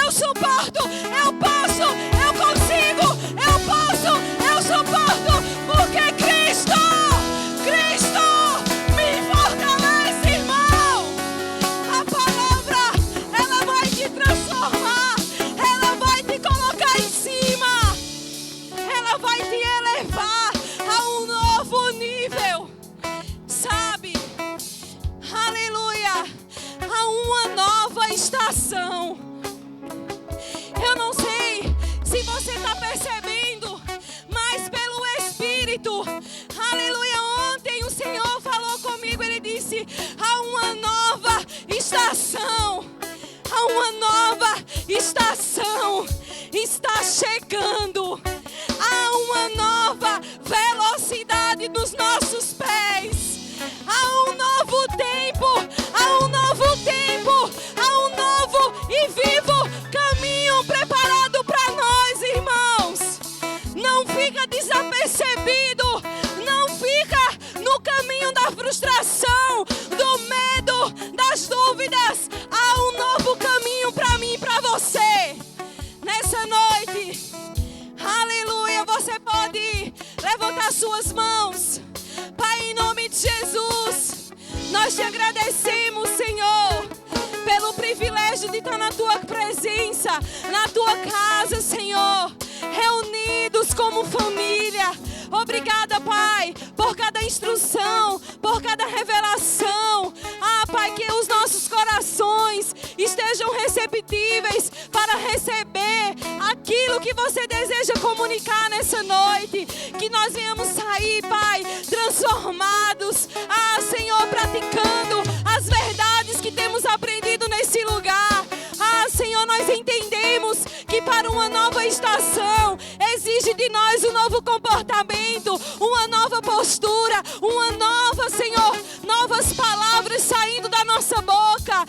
eu suporto, eu posso, eu consigo, eu posso, eu suporto, porque Cristo me fortalece, irmão. A palavra, ela vai te transformar, ela vai te colocar em cima, ela vai te elevar a um novo nível, sabe? Aleluia, a uma nova estação. Eu não sei se você está percebendo, mas pelo Espírito, aleluia, ontem o Senhor falou comigo, Ele disse, há uma nova estação, há uma nova estação está chegando, há uma nova velocidade dos nossos pés, há um novo tempo, há um novo tempo, há um novo e vivo caminho preparado para nós, irmãos. Não fica desapercebido, não fica no caminho da frustração, do medo, das dúvidas. Há um novo caminho para mim e para você. Nessa noite, aleluia, você pode levantar suas mãos. Pai, em nome de Jesus, nós te agradecemos, Senhor, pelo privilégio de estar na tua presença, na tua casa, Senhor, reunidos como família. Obrigada, Pai, por cada instrução, por cada revelação. Pai, que os nossos corações estejam receptíveis para receber aquilo que você deseja comunicar nessa noite. Que nós venhamos sair, Pai, transformados. Senhor, praticando as verdades que temos aprendido nesse lugar. Senhor, nós entendemos que para uma nova estação exige de nós um novo comportamento, uma nova postura, uma nova, Senhor, novas palavras saindo da nossa boca.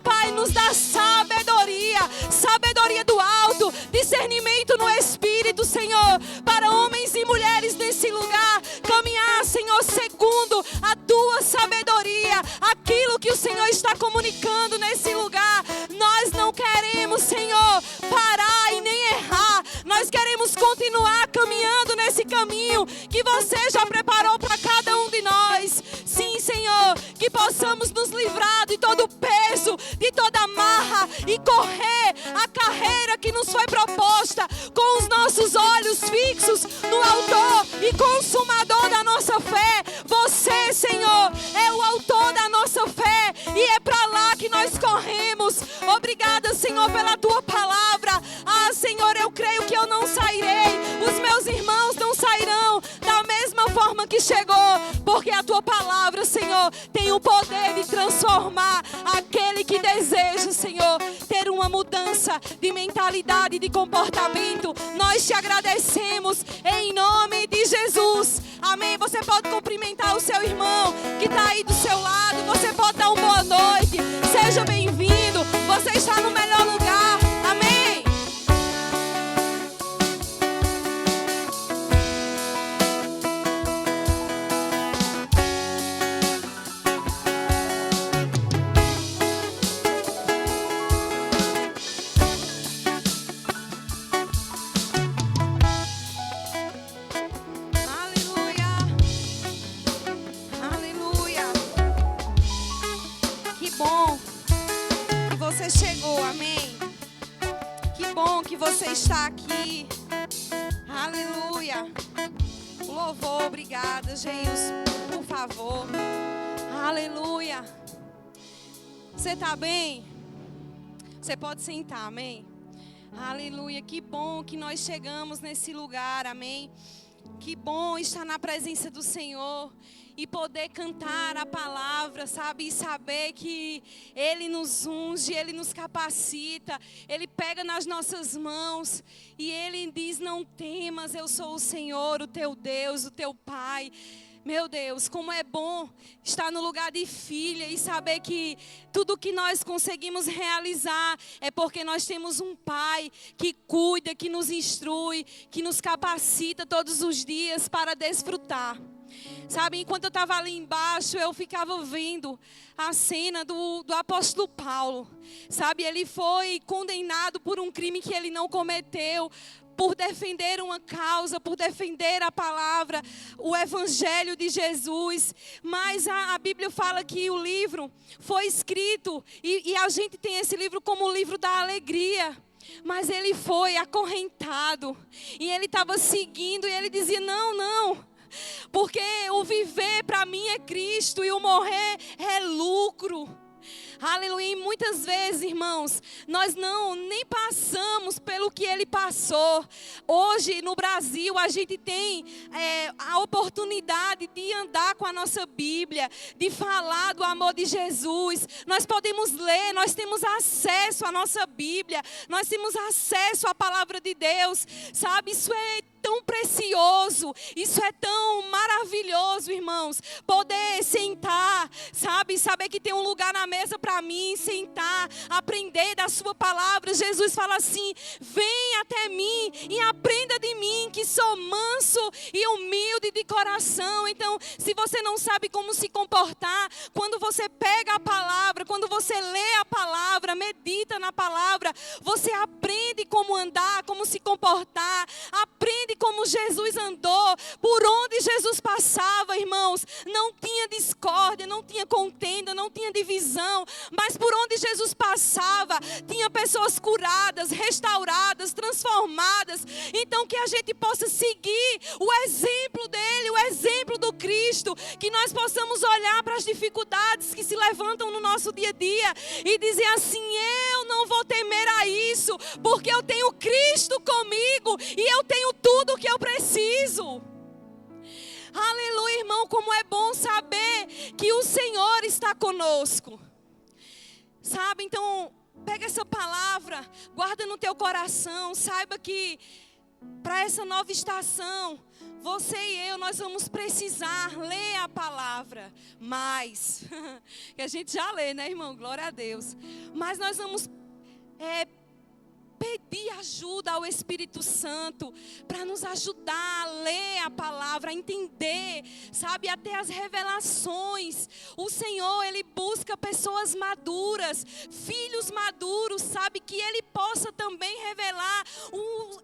Pai, nos dá sabedoria, sabedoria do alto, discernimento no Espírito, Senhor, para homens e mulheres nesse lugar caminhar, Senhor, segundo a tua sabedoria, aquilo que o Senhor está comunicando nesse lugar. Nós não queremos, Senhor, parar e nem errar. Nós queremos continuar caminhando nesse caminho que você já preparou para cada um de nós. Sim, Senhor, que possamos nos livrar de todo o peso, de toda amarra e correr a carreira que nos foi proposta com os nossos olhos fixos no autor e consumador da nossa fé. Você, Senhor, é o autor da nossa fé e é para lá que nós corremos. Obrigada, Senhor, pela tua palavra. Senhor, eu creio que eu não sairei, os meus irmãos não sairão da mesma forma que chegou, porque a tua palavra, Senhor, tem o poder de transformar aquele que deseja, Senhor, ter uma mudança de mentalidade, de comportamento. Nós te agradecemos em nome de Jesus. Amém. Você pode cumprimentar o seu irmão que está aí do seu lado. Você pode dar uma boa noite. Seja bem-vindo. Você está no melhor lugar. Amém. Você chegou, amém? Que bom que você está aqui. Aleluia. Louvor, obrigada, Geils, por favor. Aleluia. Você está bem? Você pode sentar, amém? Aleluia. Que bom que nós chegamos nesse lugar, amém? Que bom estar na presença do Senhor e poder cantar a palavra, sabe? E saber que Ele nos unge, Ele nos capacita, Ele pega nas nossas mãos e Ele diz: não temas, eu sou o Senhor, o teu Deus, o teu Pai. Meu Deus, como é bom estar no lugar de filha e saber que tudo que nós conseguimos realizar é porque nós temos um Pai que cuida, que nos instrui, que nos capacita todos os dias para desfrutar. Sabe, enquanto eu estava ali embaixo, eu ficava vendo a cena do apóstolo Paulo. Sabe, ele foi condenado por um crime que ele não cometeu, por defender uma causa, por defender a palavra, o evangelho de Jesus. Mas a Bíblia fala que o livro foi escrito, e a gente tem esse livro como o livro da alegria. Mas ele foi acorrentado, e ele estava seguindo, e ele dizia, não, porque o viver para mim é Cristo, e o morrer é lucro. Aleluia. E muitas vezes, irmãos, nós nem passamos pelo que ele passou. Hoje, no Brasil, a gente tem a oportunidade de andar com a nossa Bíblia, de falar do amor de Jesus. Nós podemos ler, nós temos acesso à nossa Bíblia, nós temos acesso à palavra de Deus. Sabe, isso é tão precioso, isso é tão maravilhoso, irmãos, poder sentar, sabe, saber que tem um lugar na mesa para mim, sentar, aprender da sua palavra. Jesus fala assim, vem até mim e aprenda de mim, que sou manso e humilde de coração. Então, se você não sabe como se comportar, quando você pega a palavra, quando você lê a palavra, medita na palavra, você aprende como andar, como se comportar, aprende como Jesus andou, por onde Jesus passava, irmãos, não tinha discórdia, não tinha contenda, não tinha divisão, mas por onde Jesus passava, tinha pessoas curadas, restauradas, transformadas. Então que a gente possa seguir o exemplo dele, o exemplo do Cristo, que nós possamos olhar para as dificuldades que se levantam no nosso dia a dia e dizer assim, eu não vou temer a isso, porque eu tenho Cristo comigo e eu tenho tudo o que eu preciso. Aleluia, irmão, como é bom saber que o Senhor está conosco. Sabe, então, pega essa palavra, guarda no teu coração, saiba que para essa nova estação, você e eu, nós vamos precisar ler a palavra mais. Que a gente já lê, né, irmão? Glória a Deus. Mas nós vamos pedir ajuda ao Espírito Santo para nos ajudar a ler a palavra, a entender, sabe, até as revelações. O Senhor, Ele busca pessoas maduras, filhos maduros, sabe, que Ele possa também revelar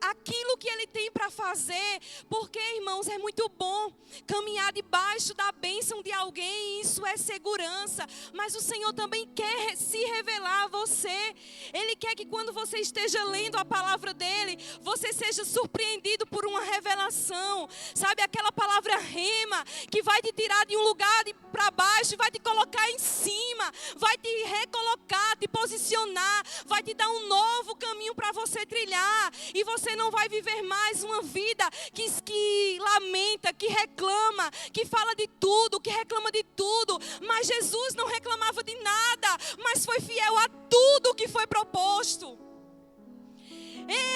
aquilo que Ele tem para fazer, porque, irmãos, é muito bom caminhar debaixo da bênção de alguém, isso é segurança, mas o Senhor também quer se revelar a você. Ele quer que quando você esteja lendo a palavra dele, você seja surpreendido por uma revelação, sabe, aquela palavra rema, que vai te tirar de um lugar para baixo e vai te colocar em cima, vai te recolocar, te posicionar, vai te dar um novo caminho para você trilhar, e você não vai viver mais uma vida que lamenta, que reclama, que fala de tudo, que reclama de tudo. Mas Jesus não reclamava de nada, mas foi fiel a tudo que foi proposto.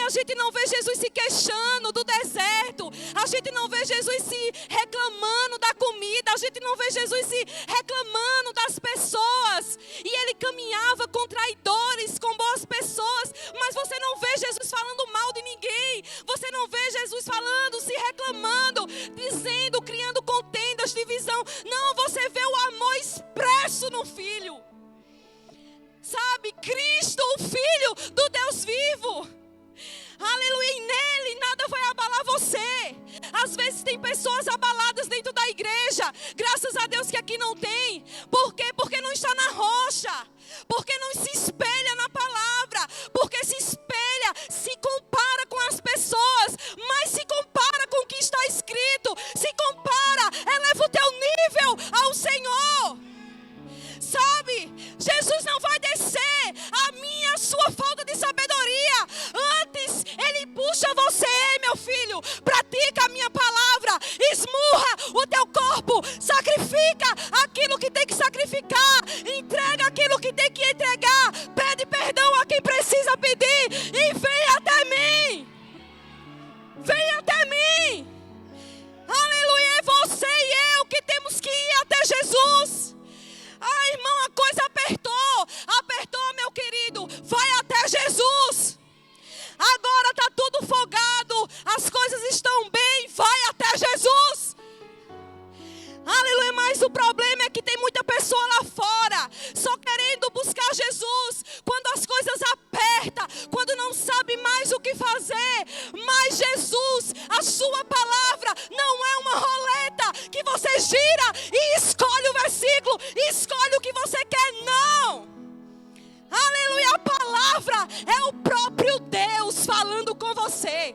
A gente não vê Jesus se queixando do deserto, a gente não vê Jesus se reclamando da comida, a gente não vê Jesus se reclamando das pessoas, e ele caminhava com traidores, com boas pessoas, mas você não vê Jesus falando mal de ninguém, você não vê Jesus falando, se reclamando, dizendo, criando contendas, divisão. Não, você vê o amor expresso no Filho, sabe, Cristo, o Filho do Deus vivo. Aleluia, e nele nada vai abalar você. Às vezes tem pessoas abaladas dentro da igreja, graças a Deus que aqui não tem. Por quê? Porque não está na rocha, porque não se espelha na palavra, porque se espelha, se compara com as pessoas, mas se compara com o que está escrito, se compara, eleva o teu nível ao Senhor. Sabe, Jesus não vai descer a minha, a sua falta de sabedoria que fazer. Mas Jesus, a sua palavra não é uma roleta que você gira e escolhe o versículo, e escolhe o que você quer, não. Aleluia, a palavra é o próprio Deus falando com você.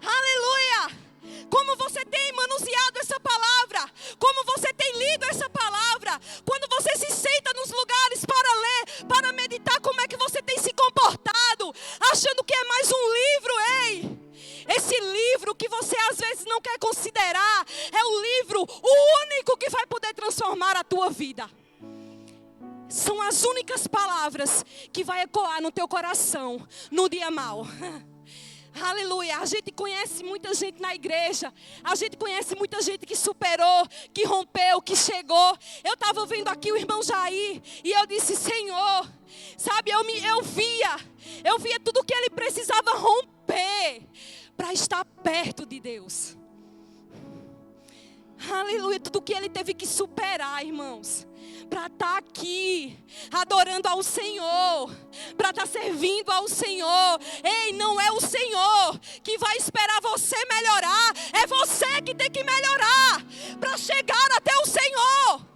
Aleluia. Como você tem manuseado essa palavra, como você tem lido essa palavra, quando você se senta nos lugares para ler, para meditar, como é que você tem se comportado, achando que é mais um livro, ei? Esse livro que você às vezes não quer considerar, é o livro, o único que vai poder transformar a tua vida. São as únicas palavras que vai ecoar no teu coração no dia mau. Aleluia, a gente conhece muita gente na igreja, a gente conhece muita gente que superou, que rompeu, que chegou. Eu estava ouvindo aqui o irmão Jair e eu disse, Senhor, sabe, eu via tudo que ele precisava romper para estar perto de Deus. Aleluia, tudo que ele teve que superar, irmãos, para estar aqui, adorando ao Senhor, para estar servindo ao Senhor. Ei, não é o Senhor que vai esperar você melhorar, é você que tem que melhorar, para chegar até o Senhor.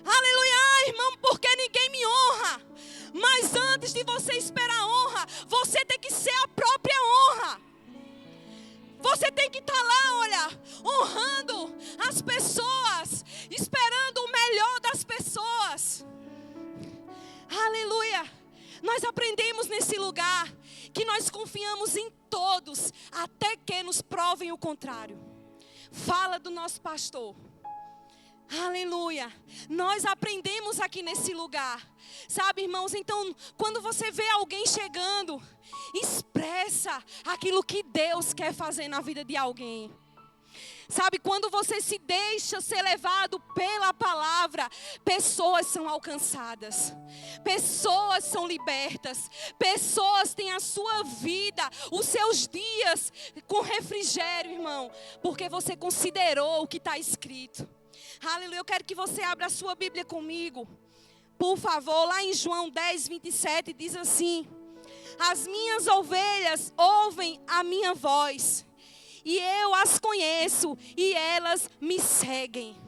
Aleluia, irmão, porque ninguém me honra, mas antes de você esperar honra, você tem que ser a própria honra. Você tem que estar lá, olha, honrando as pessoas, esperando o melhor das pessoas. Aleluia. Nós aprendemos nesse lugar que nós confiamos em todos, até que nos provem o contrário. Fala do nosso pastor. Aleluia. Nós aprendemos aqui nesse lugar. Sabe, irmãos, então, quando você vê alguém chegando, expressa aquilo que Deus quer fazer na vida de alguém. Sabe, quando você se deixa ser levado pela palavra, pessoas são alcançadas, pessoas são libertas, pessoas têm a sua vida, os seus dias com refrigério, irmão, porque você considerou o que está escrito. Aleluia, eu quero que você abra a sua Bíblia comigo, por favor, lá em João 10, 27, diz assim: as minhas ovelhas ouvem a minha voz, e eu as conheço, e elas me seguem.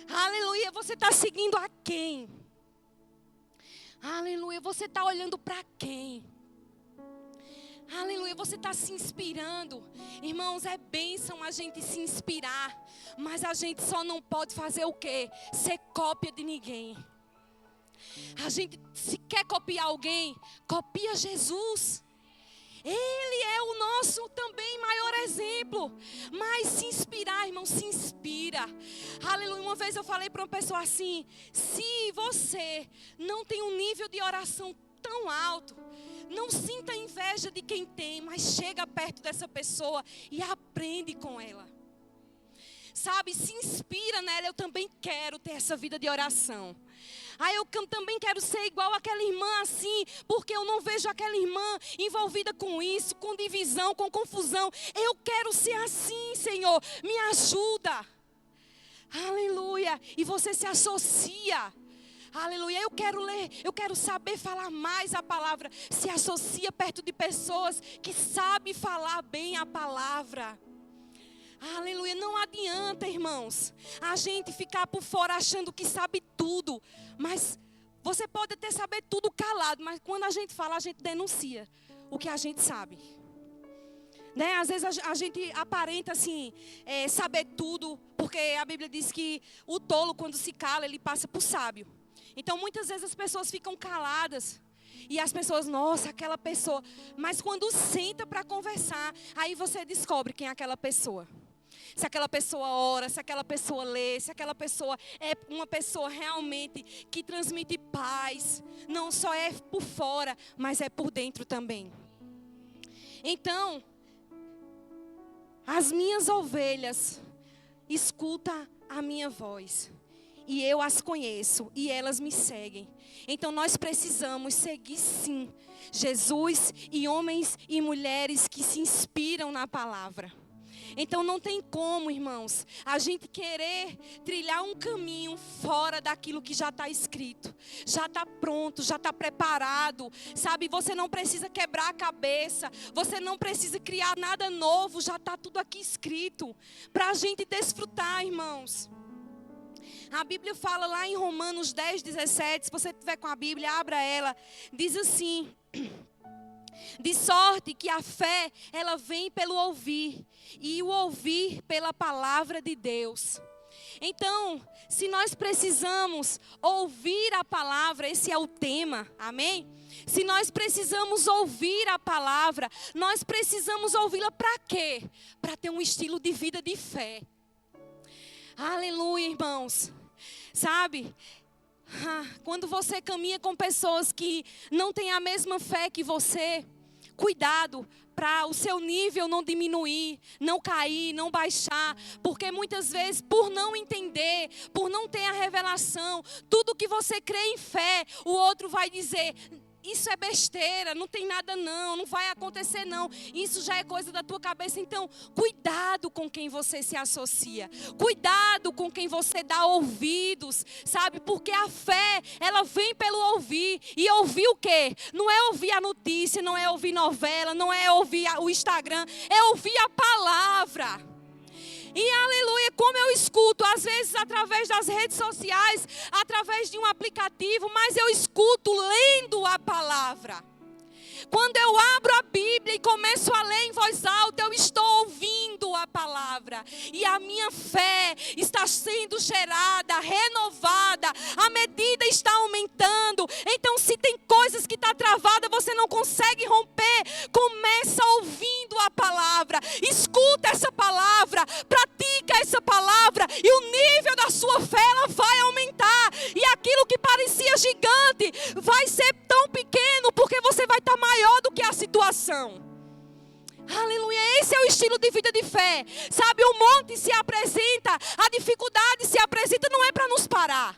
Aleluia, você está seguindo a quem? Aleluia, você está olhando para quem? Aleluia, você está se inspirando. Irmãos, é bênção a gente se inspirar, mas a gente só não pode fazer o quê? Ser cópia de ninguém. A gente, se quer copiar alguém, copia Jesus. Ele é o nosso também maior exemplo. Mas se inspirar, irmão, se inspira. Aleluia, uma vez eu falei para uma pessoa assim: se você não tem um nível de oração tão alto, não sinta inveja de quem tem, mas chega perto dessa pessoa e aprende com ela. Sabe, se inspira nela. Eu também quero ter essa vida de oração. Eu também quero ser igual àquela irmã assim, porque eu não vejo aquela irmã envolvida com isso, com divisão, com confusão. Eu quero ser assim, Senhor, me ajuda. Aleluia, e você se associa. Aleluia, eu quero ler, eu quero saber falar mais a palavra. Se associa perto de pessoas que sabem falar bem a palavra. Aleluia, não adianta, irmãos, a gente ficar por fora achando que sabe tudo. Mas você pode até saber tudo calado, mas quando a gente fala, a gente denuncia o que a gente sabe. Né? Às vezes a gente aparenta assim, saber tudo, porque a Bíblia diz que o tolo, quando se cala, ele passa por sábio. Então muitas vezes as pessoas ficam caladas. E as pessoas, nossa, aquela pessoa. Mas quando senta para conversar, aí você descobre quem é aquela pessoa. Se aquela pessoa ora, se aquela pessoa lê, se aquela pessoa é uma pessoa realmente que transmite paz. Não só é por fora, mas é por dentro também. Então, as minhas ovelhas escutam a minha voz. E eu as conheço e elas me seguem. Então nós precisamos seguir sim Jesus e homens e mulheres que se inspiram na palavra. Então não tem como, irmãos, a gente querer trilhar um caminho fora daquilo que já está escrito. Já está pronto, já está preparado, sabe? Você não precisa quebrar a cabeça, você não precisa criar nada novo, já está tudo aqui escrito para a gente desfrutar, irmãos. A Bíblia fala lá em Romanos 10:17, se você estiver com a Bíblia, abra ela, diz assim: de sorte que a fé, ela vem pelo ouvir, e o ouvir pela palavra de Deus. Então, se nós precisamos ouvir a palavra, esse é o tema, amém? Se nós precisamos ouvir a palavra, nós precisamos ouvi-la para quê? Para ter um estilo de vida de fé. Aleluia, irmãos. Sabe? Quando você caminha com pessoas que não têm a mesma fé que você, cuidado para o seu nível não diminuir, não cair, não baixar. Porque muitas vezes, por não entender, por não ter a revelação, tudo que você crê em fé, o outro vai dizer: isso é besteira, não tem nada não, não vai acontecer não. Isso já é coisa da tua cabeça. Então, cuidado com quem você se associa. Cuidado com quem você dá ouvidos, sabe? Porque a fé, ela vem pelo ouvir. E ouvir o quê? Não é ouvir a notícia, não é ouvir novela, não é ouvir o Instagram. É ouvir a palavra. E aleluia, como eu escuto, às vezes através das redes sociais, através de um aplicativo, mas eu escuto lendo a palavra. Quando eu abro a Bíblia e começo a ler em voz alta, eu estou ouvindo a palavra. E a minha fé está sendo gerada, renovada. A medida está aumentando. Então, se tem coisas que estão travadas, você não consegue romper. Começa ouvindo a palavra. Escuta essa palavra. Pratica essa palavra. E o nível da sua fé, ela vai aumentar. E aquilo que parecia gigante vai ser tão pequeno, porque você vai estar maior do que a situação. Aleluia, esse é o estilo de vida de fé. Sabe, o monte se apresenta, a dificuldade se apresenta, não é para nos parar,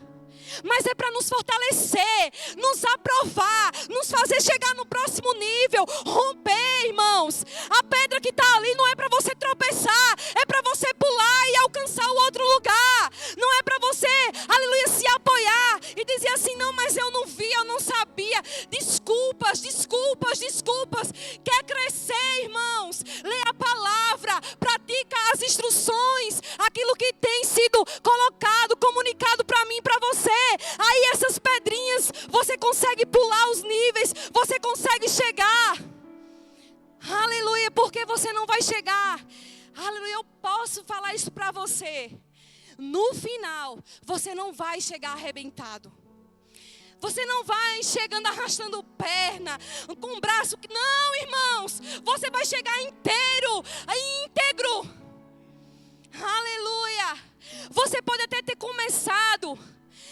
mas é para nos fortalecer, nos aprovar, nos fazer chegar no próximo nível, romper, irmãos. A pedra que está ali não é para você tropeçar, é para você pular e alcançar o outro lugar. Não é para você, aleluia, se apoiar e dizer assim: não, mas eu não vi, eu não sabia. Desculpas, desculpas, desculpas. Quer crescer, irmãos? Lê a palavra, pratica as instruções, aquilo que tem sido colocado, comunicado para mim e para você. Aí essas pedrinhas, você consegue pular os níveis, você consegue chegar. Aleluia, porque você não vai chegar. Aleluia, eu posso falar isso para você. No final, você não vai chegar arrebentado. Você não vai chegando arrastando perna, com o braço. Não, irmãos, você vai chegar inteiro, íntegro. Aleluia. Você pode até ter começado,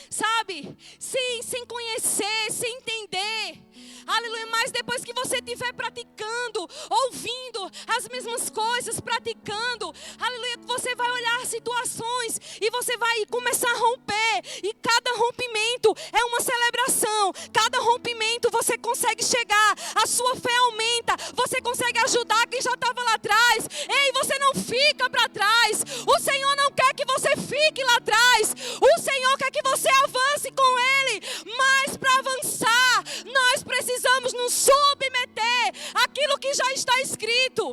sabe, sem conhecer, sem entender. Aleluia, mas depois que você estiver praticando, ouvindo as mesmas coisas, praticando, aleluia, você vai olhar situações e você vai começar a romper. E cada rompimento é uma celebração. Cada rompimento você consegue chegar, a sua fé aumenta, você consegue ajudar quem já estava lá atrás. Ei, você não fica para trás. O Senhor não quer que você fique lá atrás. O Senhor quer que você avance com Ele. Mas para avançar, nós precisamos nos submeter àquilo que já está escrito.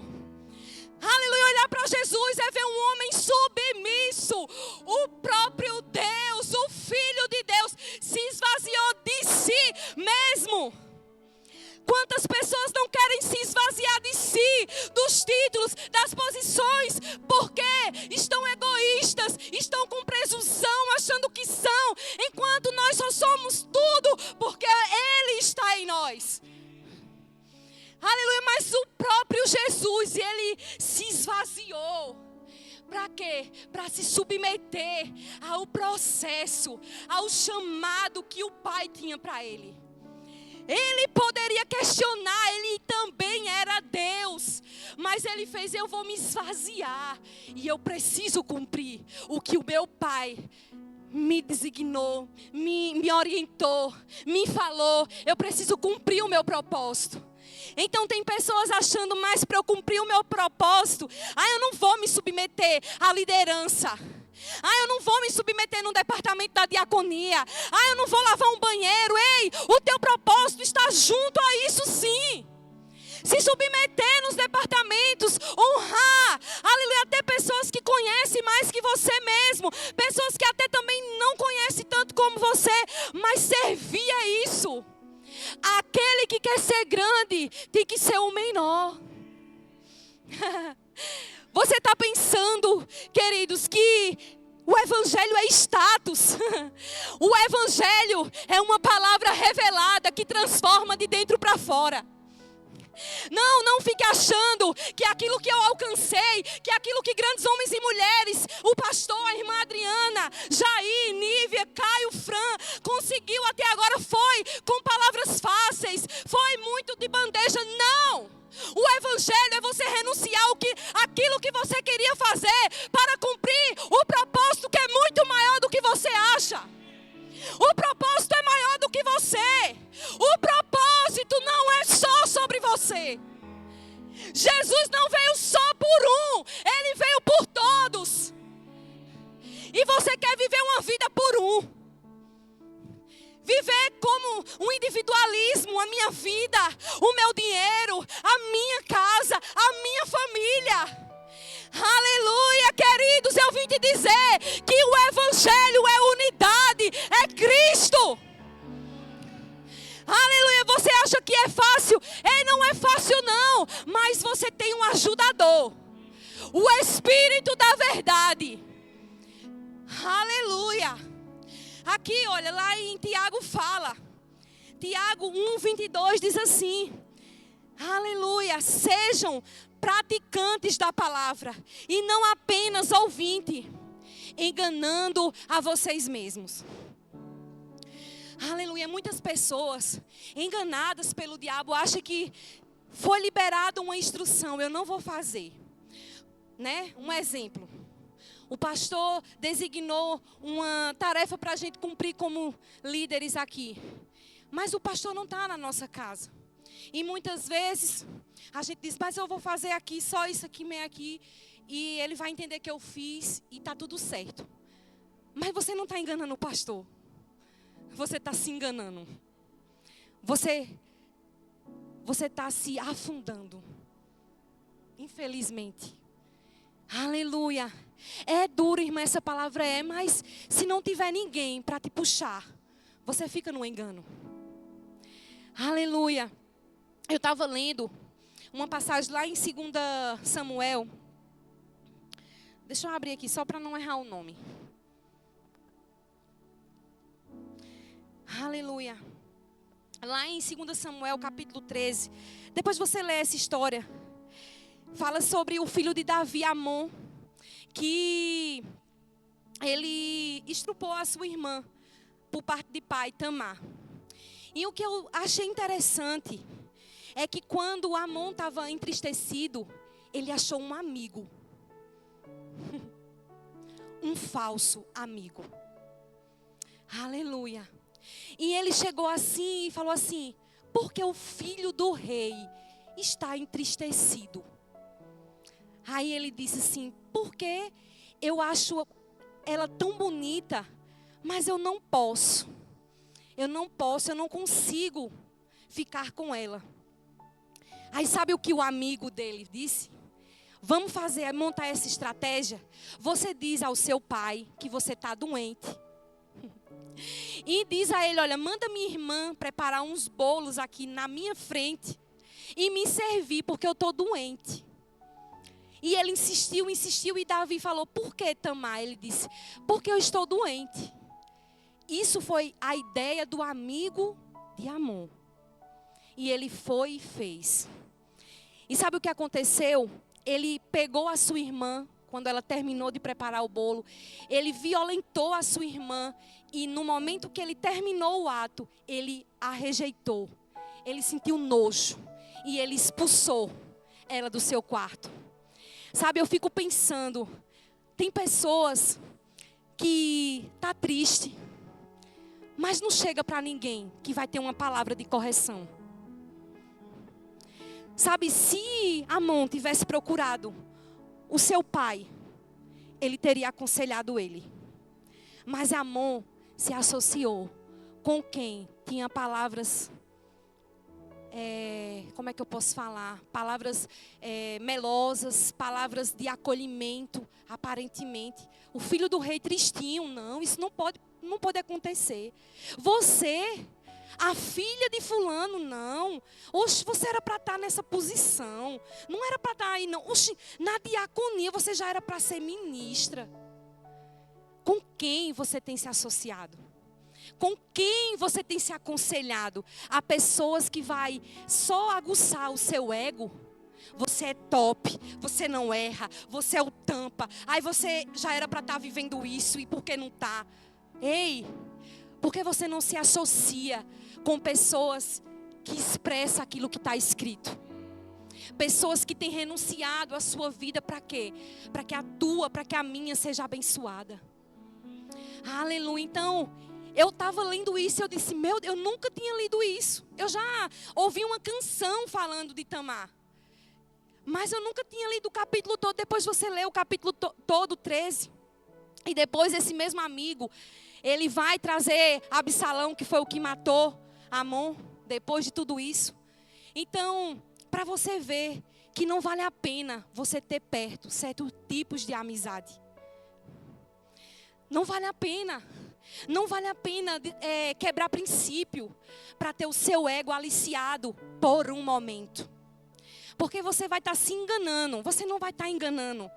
Aleluia, olhar para Jesus é ver um homem submisso. O próprio Deus, o Filho de Deus, se esvaziou de si mesmo. Quantas pessoas não querem se esvaziar de si, dos títulos, das posições, porque estão egoístas, estão com presunção, achando que são, enquanto nós só somos tudo, porque Ele está em nós. Aleluia, mas o próprio Jesus, Ele se esvaziou. Para quê? Para se submeter ao processo, ao chamado que o Pai tinha para Ele. Ele poderia questionar, Ele também era Deus. Mas Ele fez: eu vou me esvaziar. E eu preciso cumprir o que o meu Pai me designou, me orientou, me falou. Eu preciso cumprir o meu propósito. Então tem pessoas achando, mas para eu cumprir o meu propósito, eu não vou me submeter à liderança. Eu não vou me submeter no departamento da diaconia. Eu não vou lavar um banheiro. Ei, o teu propósito está junto a isso sim. Se submeter nos departamentos, honrar, aleluia, até pessoas que conhecem mais que você mesmo, pessoas que até também não conhecem tanto como você, mas servir a isso. Aquele que quer ser grande tem que ser o menor. Você está pensando, queridos, que o evangelho é status? O evangelho é uma palavra revelada que transforma de dentro para fora. Não fique achando que aquilo que eu alcancei, que aquilo que grandes homens e mulheres, o pastor, a irmã Adriana, Jair, Nívia, Caio, Fran, conseguiu até agora foi com palavras fáceis, foi muito de bandeja. Não! O evangelho é você renunciar aquilo que você queria fazer para cumprir o propósito que é muito maior do que você acha. O propósito é maior do que você. O propósito não é só sobre você. Jesus não veio só por um, Ele veio por todos. E você quer viver uma vida por um. Viver como um individualismo, a minha vida, o meu dinheiro, a minha casa, a minha família. Aleluia, queridos, eu vim te dizer que o evangelho é unidade, é Cristo. Aleluia, você acha que é fácil? Não é fácil não, mas você tem um ajudador, o Espírito da verdade. Aleluia. Aqui, olha, lá em Tiago fala, Tiago 1:22 diz assim, aleluia, sejam praticantes da palavra e não apenas ouvintes, enganando a vocês mesmos. Aleluia, muitas pessoas enganadas pelo diabo acham que foi liberada uma instrução, eu não vou fazer, né? Um exemplo, o pastor designou uma tarefa para a gente cumprir como líderes aqui, mas o pastor não está na nossa casa. E muitas vezes a gente diz, mas eu vou fazer aqui só isso aqui, meio aqui, e ele vai entender que eu fiz e está tudo certo. Mas você não está enganando o pastor. Você está se enganando. Você está se afundando. Infelizmente. Aleluia. É duro, irmã, essa palavra mas se não tiver ninguém para te puxar, você fica no engano. Aleluia. Eu estava lendo uma passagem lá em 2 Samuel. Deixa eu abrir aqui só para não errar o nome. Aleluia. Lá em 2 Samuel capítulo 13. Depois você lê essa história. Fala sobre o filho de Davi, Amon, que ele estrupou a sua irmã por parte de pai, Tamar. E o que eu achei interessante é que quando Amon estava entristecido, ele achou um amigo. Um falso amigo. Aleluia. E ele chegou assim e falou assim, porque o filho do rei está entristecido. Aí ele disse assim, porque eu acho ela tão bonita, mas eu não posso. Eu não consigo ficar com ela. Aí sabe o que o amigo dele disse? Vamos montar essa estratégia. Você diz ao seu pai que você está doente. E diz a ele, olha, manda minha irmã preparar uns bolos aqui na minha frente e me servir, porque eu estou doente. E ele insistiu, e Davi falou, por que, Tamar? Ele disse, porque eu estou doente. Isso foi a ideia do amigo de Amon. E ele foi e fez. E sabe o que aconteceu? Ele pegou a sua irmã, quando ela terminou de preparar o bolo, ele violentou a sua irmã e no momento que ele terminou o ato, ele a rejeitou. Ele sentiu nojo e ele expulsou ela do seu quarto. Sabe, eu fico pensando, tem pessoas que tá triste, mas não chega para ninguém que vai ter uma palavra de correção. Sabe, se Amon tivesse procurado o seu pai, ele teria aconselhado ele. Mas Amon se associou com quem tinha palavras, como é que eu posso falar? Palavras melosas, palavras de acolhimento, aparentemente. O filho do rei tristinho, não, isso não pode acontecer. Você, a filha de fulano, não. Oxe, você era para estar nessa posição. Não era para estar aí, não. Oxe, na diaconia você já era para ser ministra. Com quem você tem se associado? Com quem você tem se aconselhado? Há pessoas que vai só aguçar o seu ego. Você é top, você não erra, você é o tampa. Aí você já era para estar vivendo isso e por que não está? Ei, por que você não se associa com pessoas que expressam aquilo que está escrito? Pessoas que têm renunciado à sua vida para quê? Para que a tua, para que a minha seja abençoada. Aleluia. Então, eu estava lendo isso e eu disse, meu Deus, eu nunca tinha lido isso. Eu já ouvi uma canção falando de Tamar. Mas eu nunca tinha lido o capítulo todo. Depois você lê o capítulo todo, 13. E depois esse mesmo amigo, ele vai trazer Absalão, que foi o que matou Amon, depois de tudo isso. Então, para você ver que não vale a pena você ter perto certos tipos de amizade. Não vale a pena. Não vale a pena quebrar princípio para ter o seu ego aliciado por um momento. Porque você vai estar se enganando. Você não vai estar enganando.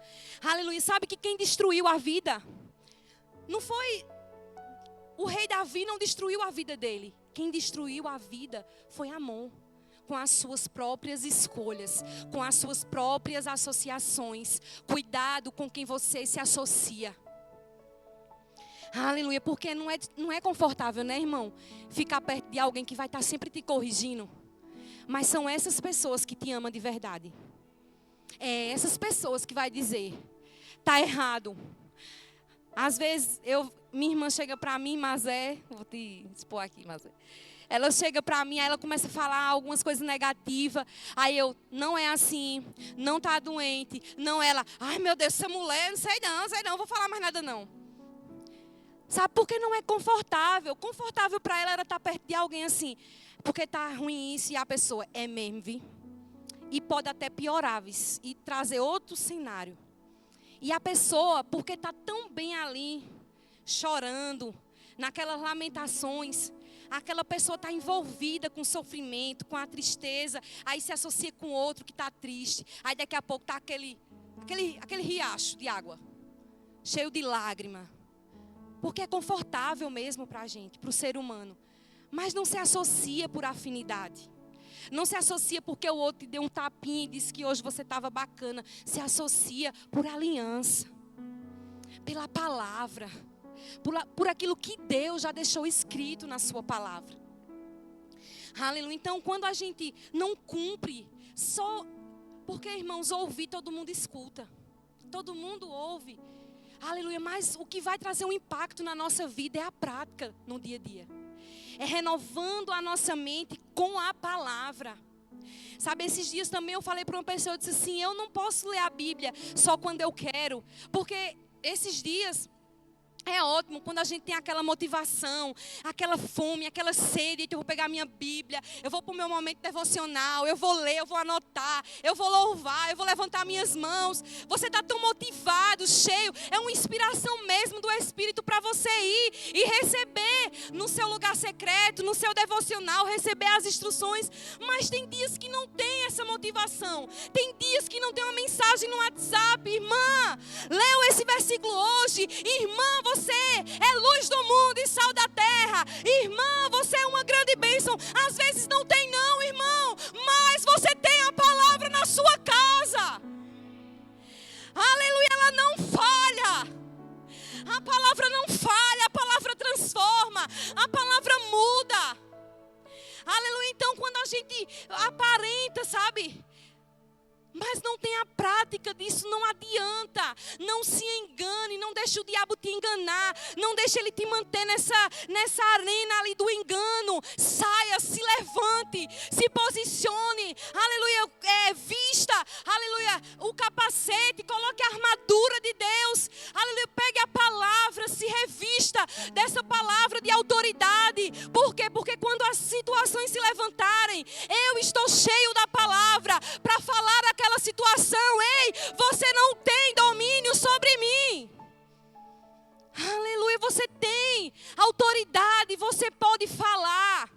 Aleluia. Sabe que quem destruiu a vida não foi... O rei Davi não destruiu a vida dele. Quem destruiu a vida foi Amon. Com as suas próprias escolhas. Com as suas próprias associações. Cuidado com quem você se associa. Aleluia. Porque não é confortável, né, irmão? Ficar perto de alguém que vai estar sempre te corrigindo. Mas são essas pessoas que te amam de verdade. É essas pessoas que vai dizer, tá errado. Às vezes, minha irmã chega para mim, Mazé, vou te expor aqui, Mazé. Ela chega para mim, aí ela começa a falar algumas coisas negativas. Aí eu, não é assim, não tá doente. Não ela, ai meu Deus, essa mulher, não sei não, vou falar mais nada não. Sabe, porque não é confortável. Confortável para ela era estar perto de alguém assim. Porque tá ruim isso e a pessoa é mesmo, vi? E pode até piorar, vi? E trazer outro cenário. E a pessoa, porque tá tão bem ali, chorando, naquelas lamentações, aquela pessoa está envolvida com o sofrimento, com a tristeza, aí se associa com outro que está triste. Aí daqui a pouco tá aquele riacho de água, cheio de lágrima. Porque é confortável mesmo para a gente, para o ser humano. Mas não se associa por afinidade. Não se associa porque o outro te deu um tapinha e disse que hoje você estava bacana. Se associa por aliança. Pela palavra. Por aquilo que Deus já deixou escrito na sua palavra. Aleluia. Então, quando a gente não cumpre, só... Porque, irmãos, ouvir todo mundo escuta. Todo mundo ouve. Aleluia. Mas o que vai trazer um impacto na nossa vida é a prática no dia a dia. É renovando a nossa mente com a palavra. Sabe, esses dias também eu falei para uma pessoa, eu disse assim, eu não posso ler a Bíblia só quando eu quero. Porque esses dias é ótimo quando a gente tem aquela motivação, aquela fome, aquela sede. Então eu vou pegar a minha Bíblia, eu vou para o meu momento devocional, eu vou ler, eu vou anotar, eu vou louvar, eu vou levantar minhas mãos. Você está tão motivado, cheio, é uma inspiração mesmo do Espírito para você ir e receber no seu lugar secreto, no seu devocional, receber as instruções. Mas tem dias que não tem essa motivação, tem dias que não tem uma mensagem no WhatsApp. Irmã, leu esse versículo hoje, irmã, você é luz do mundo e sal da terra. Irmã, você é uma grande bênção. Às vezes não tem não, irmão. Mas você tem a palavra na sua casa. Aleluia, ela não falha. A palavra não falha. A palavra transforma. A palavra muda. Aleluia, então quando a gente aparenta, sabe? mas não tem a prática disso, não adianta. Não se engane, não deixe o diabo te enganar, não deixe ele te manter nessa arena ali do engano. Saia, se levante, se posicione, aleluia, vista, aleluia, o capacete, coloque a armadura de Deus, aleluia, pegue a palavra, se revista dessa palavra de autoridade. Por quê? Porque quando as situações se levantarem, eu estou cheio da palavra para falar aquela situação. Ei, você não tem domínio sobre mim. Aleluia, você tem autoridade, você pode falar.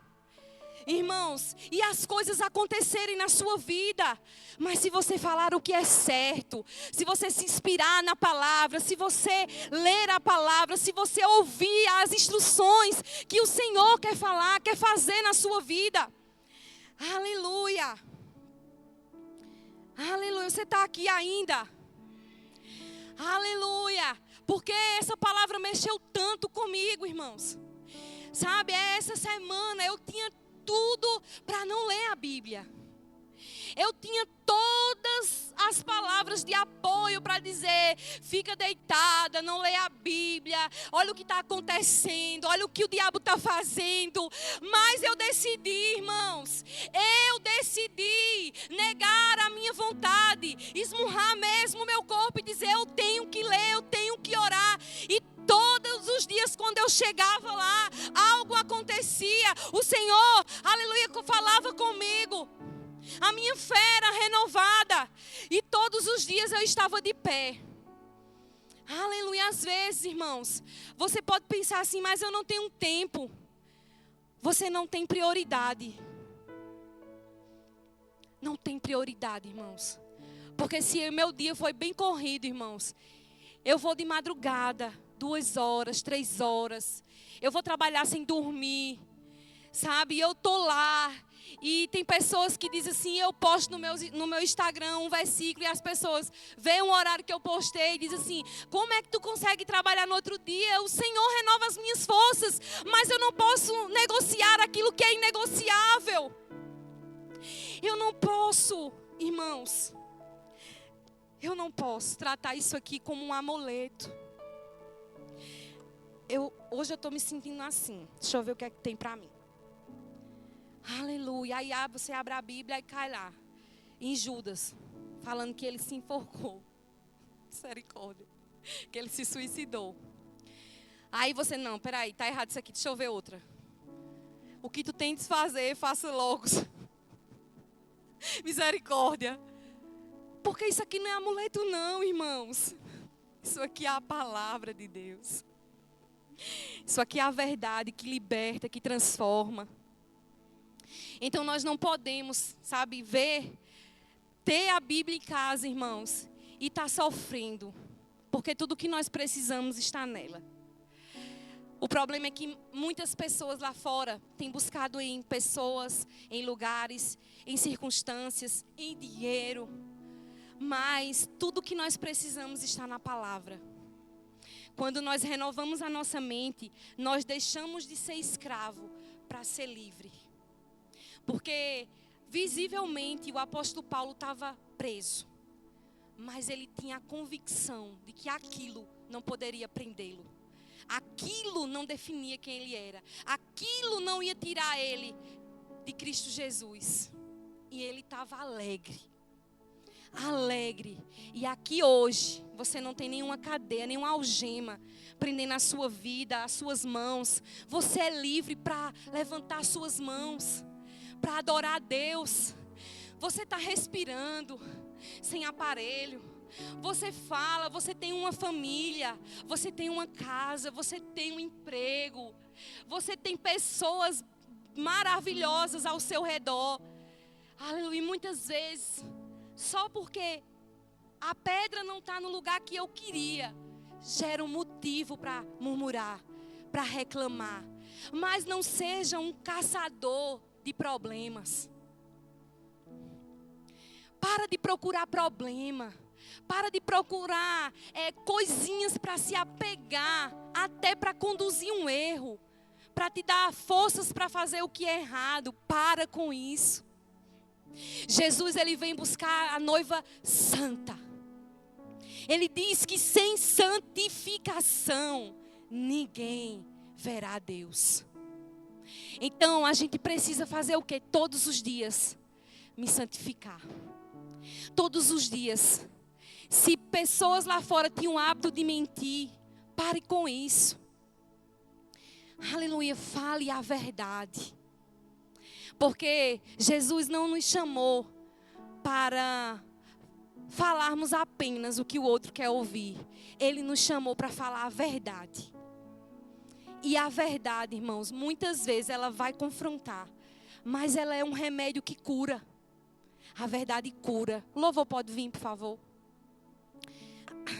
Irmãos, e as coisas acontecerem na sua vida. Mas se você falar o que é certo, se você se inspirar na palavra, se você ler a palavra, se você ouvir as instruções que o Senhor quer falar, quer fazer na sua vida. Aleluia. Aleluia, você está aqui ainda. Aleluia. Porque essa palavra mexeu tanto comigo, irmãos. Sabe, essa semana eu tinha tudo para não ler a Bíblia. Eu tinha todas as palavras de apoio para dizer: fica deitada, não lê a Bíblia, olha o que está acontecendo, olha o que o diabo está fazendo. Mas eu decidi, irmãos, eu decidi negar a minha vontade, esmurrar mesmo o meu corpo e dizer: eu tenho que ler, eu tenho que orar. E todos os dias quando eu chegava lá, algo acontecia. O Senhor, aleluia, falava comigo. A minha fé era renovada. E todos os dias eu estava de pé. Aleluia. Às vezes, irmãos, você pode pensar assim: mas eu não tenho tempo. Você não tem prioridade. Não tem prioridade, irmãos. Porque se o meu dia foi bem corrido, irmãos, eu vou de madrugada, 2 horas, 3 horas. Eu vou trabalhar sem dormir. Sabe, eu tô lá. E tem pessoas que dizem assim: eu posto no meu Instagram um versículo, e as pessoas veem um horário que eu postei e dizem assim: como é que tu consegue trabalhar no outro dia? O Senhor renova as minhas forças, mas eu não posso negociar aquilo que é inegociável. Eu não posso, irmãos, eu não posso tratar isso aqui como um amuleto. Hoje eu estou me sentindo assim. Deixa eu ver o que é que tem para mim. Aleluia. Aí você abre a Bíblia e cai lá em Judas, falando que ele se enforcou. Misericórdia. Que ele se suicidou. Aí você: não, peraí, tá errado isso aqui, deixa eu ver outra. O que tu tentes fazer, faça logo. Misericórdia. Porque isso aqui não é amuleto não, irmãos. Isso aqui é a palavra de Deus. Isso aqui é a verdade que liberta, que transforma. Então nós não podemos, sabe, ter a Bíblia em casa, irmãos, e estar sofrendo. Porque tudo que nós precisamos está nela. O problema é que muitas pessoas lá fora têm buscado em pessoas, em lugares, em circunstâncias, em dinheiro. Mas tudo que nós precisamos está na palavra. Quando nós renovamos a nossa mente, nós deixamos de ser escravo para ser livre. Porque visivelmente o apóstolo Paulo estava preso. Mas ele tinha a convicção de que aquilo não poderia prendê-lo. Aquilo não definia quem ele era. Aquilo não ia tirar ele de Cristo Jesus. E ele estava alegre. Alegre. E aqui hoje, você não tem nenhuma cadeia, nenhuma algema prendendo a sua vida, as suas mãos. Você é livre para levantar as suas mãos, para adorar a Deus. Você está respirando, sem aparelho. Você fala, você tem uma família, você tem uma casa, você tem um emprego. Você tem pessoas maravilhosas ao seu redor. Aleluia. E muitas vezes, só porque a pedra não está no lugar que eu queria, gera um motivo para murmurar, para reclamar. Mas não seja um caçador de problemas. Para de procurar problema. Para de procurar coisinhas para se apegar, até para conduzir um erro, para te dar forças para fazer o que é errado. Para com isso. Jesus, ele vem buscar a noiva santa. Ele diz que sem santificação ninguém verá Deus. Então a gente precisa fazer o quê? Todos os dias me santificar. Todos os dias. Se pessoas lá fora tinham o hábito de mentir, pare com isso. Aleluia, fale a verdade. Porque Jesus não nos chamou para falarmos apenas o que o outro quer ouvir. Ele nos chamou para falar a verdade. E a verdade, irmãos, muitas vezes ela vai confrontar. Mas ela é um remédio que cura. A verdade cura. O louvor pode vir, por favor.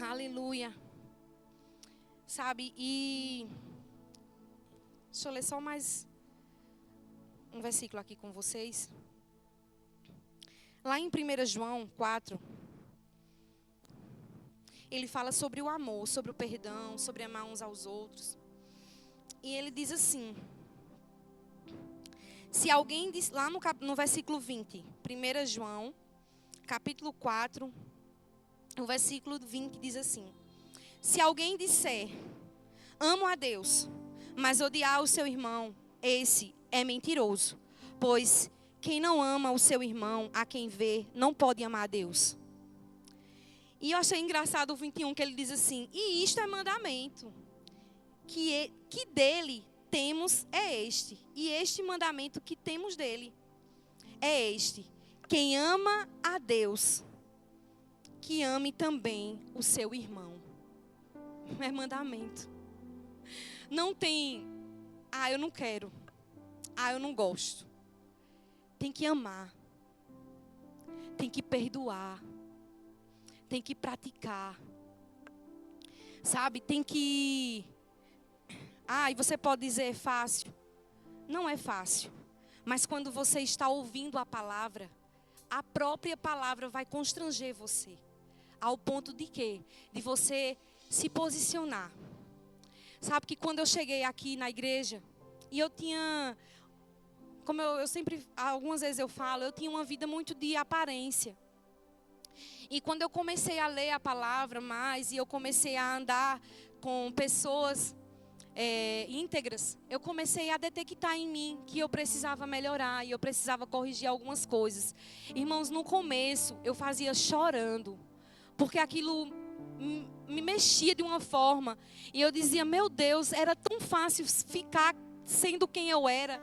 Aleluia. Sabe, e... deixa eu ler só mais um versículo aqui com vocês. Lá em 1 João 4, ele fala sobre o amor, sobre o perdão, sobre amar uns aos outros. E ele diz assim, se alguém diz, lá no versículo 20, 1 João, capítulo 4, o versículo 20 diz assim, se alguém disser, amo a Deus, mas odiar o seu irmão, esse é mentiroso, pois quem não ama o seu irmão, a quem vê, não pode amar a Deus. E eu achei engraçado o 21, que ele diz assim, e isto é mandamento, que dele temos é este, e este mandamento que temos dele é este, quem ama a Deus, que ame também o seu irmão. É mandamento. Não tem, eu não quero, eu não gosto. Tem que amar, tem que perdoar, tem que praticar, sabe, tem que... e você pode dizer é fácil. Não é fácil. Mas quando você está ouvindo a palavra, a própria palavra vai constranger você. Ao ponto de quê? De você se posicionar. Sabe que quando eu cheguei aqui na igreja, e eu tinha, como eu sempre, algumas vezes eu falo, eu tinha uma vida muito de aparência. E quando eu comecei a ler a palavra mais, e eu comecei a andar com pessoas íntegras, eu comecei a detectar em mim que eu precisava melhorar e eu precisava corrigir algumas coisas. Irmãos, no começo eu fazia chorando, porque aquilo me mexia de uma forma, e eu dizia, meu Deus, era tão fácil ficar sendo quem eu era.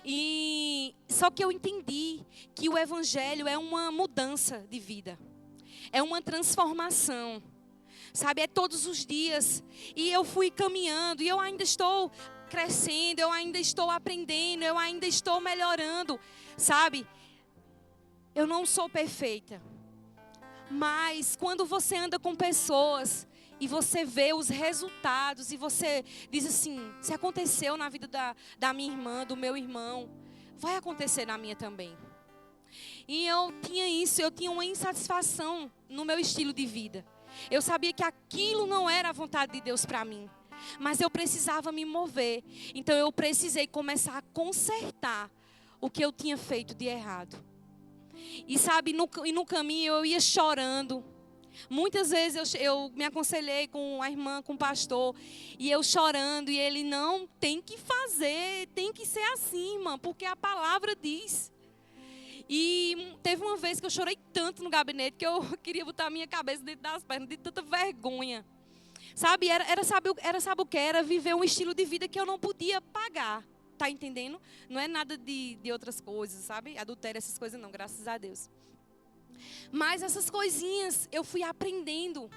E só que eu entendi que o evangelho é uma mudança de vida, é uma transformação. Sabe, é todos os dias. E eu fui caminhando. E eu ainda estou crescendo. Eu ainda estou aprendendo. Eu ainda estou melhorando. Sabe, eu não sou perfeita. Mas quando você anda com pessoas e você vê os resultados, e você diz assim, se aconteceu na vida da minha irmã, do meu irmão, vai acontecer na minha também. E eu tinha isso, eu tinha uma insatisfação no meu estilo de vida. Eu sabia que aquilo não era a vontade de Deus para mim. Mas eu precisava me mover. Então eu precisei começar a consertar o que eu tinha feito de errado. E sabe, no caminho eu ia chorando. Muitas vezes eu me aconselhei com a irmã, com o pastor. E eu chorando. E ele, não, tem que fazer, tem que ser assim, irmã. Porque a palavra diz. E teve uma vez que eu chorei tanto no gabinete que eu queria botar a minha cabeça dentro das pernas, de tanta vergonha. Sabe, sabe o que? Era viver um estilo de vida que eu não podia pagar. Tá entendendo? Não é nada de outras coisas, sabe? Adultério, essas coisas não, graças a Deus. Mas essas coisinhas eu fui aprendendo.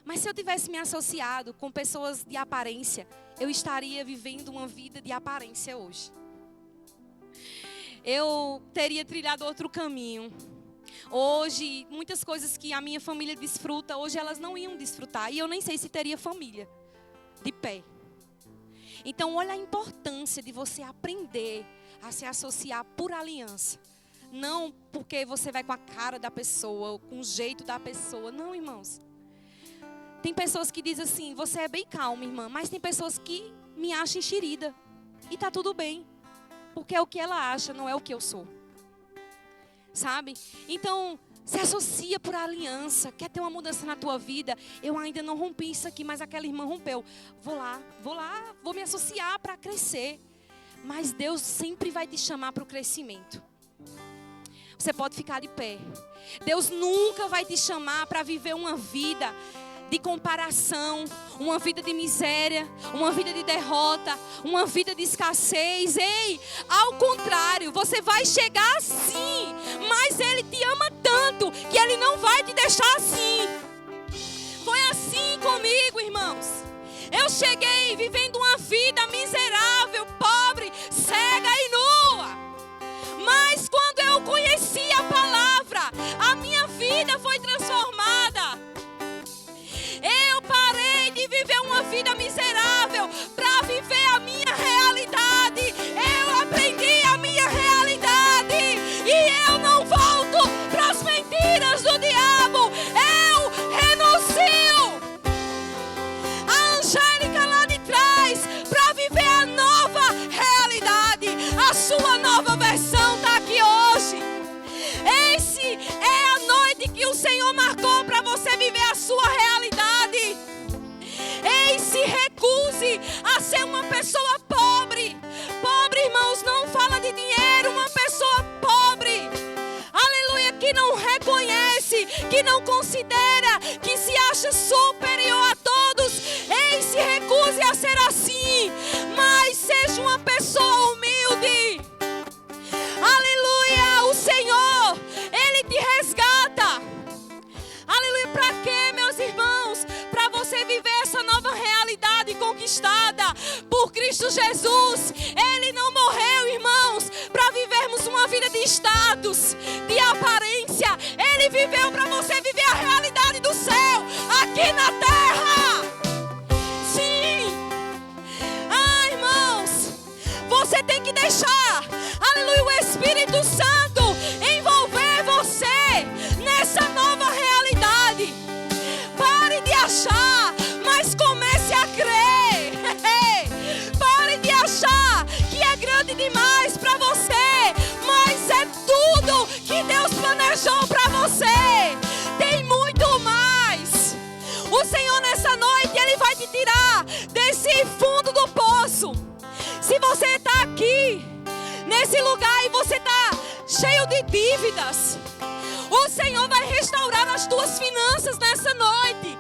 Mas se eu tivesse me associado com pessoas de aparência, eu estaria vivendo uma vida de aparência hoje. Eu teria trilhado outro caminho. Hoje, muitas coisas que a minha família desfruta, hoje elas não iam desfrutar. E eu nem sei se teria família de pé. Então, olha a importância de você aprender a se associar por aliança. Não porque você vai com a cara da pessoa, com o jeito da pessoa. Não, irmãos. Tem pessoas que dizem assim, você é bem calma, irmã. Mas tem pessoas que me acham enxerida. E tá tudo bem. Porque é o que ela acha, não é o que eu sou. sabe? Então, se associa por aliança. Quer ter uma mudança na tua vida? Eu ainda não rompi isso aqui, mas aquela irmã rompeu. Vou me associar para crescer. Mas Deus sempre vai te chamar para o crescimento. Você pode ficar de pé. Deus nunca vai te chamar para viver uma vida de comparação, uma vida de miséria, uma vida de derrota, uma vida de escassez. Ei, ao contrário, você vai chegar assim, mas Ele te ama tanto que Ele não vai te deixar assim. Foi assim comigo, irmãos. Eu cheguei vivendo uma vida miserável, pobre, cega e nua. Mas quando eu conheci a palavra, a minha vida foi transformada. Eu parei de viver uma vida miserável para viver a minha realidade. Eu aprendi a minha realidade e eu não volto para as mentiras do diabo. Eu renuncio. A Angélica lá de trás para viver a nova realidade. A sua nova versão está aqui hoje. Esse é a noite que o Senhor marcou para você viver a sua realidade. Ei, se recuse a ser uma pessoa pobre. Pobre, irmãos, não fala de dinheiro. Uma pessoa pobre, aleluia, que não reconhece, que não considera, que se acha superior a todos. Ei, se recuse a ser assim, mas seja uma pessoa humilde. Aleluia, o Senhor, Ele te resgata. Aleluia, para quê, meus irmãos? Para você viver essa nova realidade conquistada por Cristo Jesus. Ele não morreu, irmãos, para vivermos uma vida de status, de aparência. Ele viveu para você viver a realidade do céu aqui na terra. Sim. Ah, irmãos, você tem que deixar, aleluia, o Espírito Santo envolver você nessa nova realidade. Pare de achar, mas comece a crer. Pare de achar que é grande demais para você, mas é tudo que Deus planejou para você. Tem muito mais. O Senhor nessa noite, Ele vai te tirar desse fundo do poço. Se você está aqui, nesse lugar, e você está cheio de dívidas, o Senhor vai restaurar as tuas finanças nessa noite.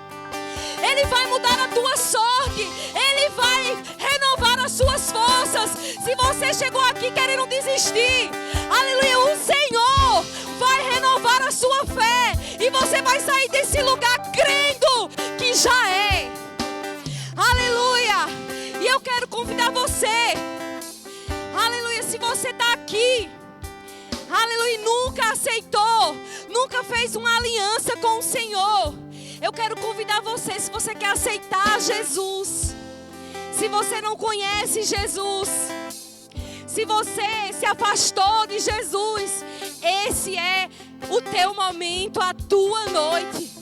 Ele vai mudar a tua sorte. Ele vai renovar as suas forças. Se você chegou aqui querendo desistir, aleluia, o Senhor vai renovar a sua fé. E você vai sair desse lugar crendo que já é. Aleluia. E eu quero convidar você. Aleluia, se você está aqui, aleluia, nunca aceitou, nunca fez uma aliança com o Senhor, eu quero convidar você, se você quer aceitar Jesus, se você não conhece Jesus, se você se afastou de Jesus, esse é o teu momento, a tua noite.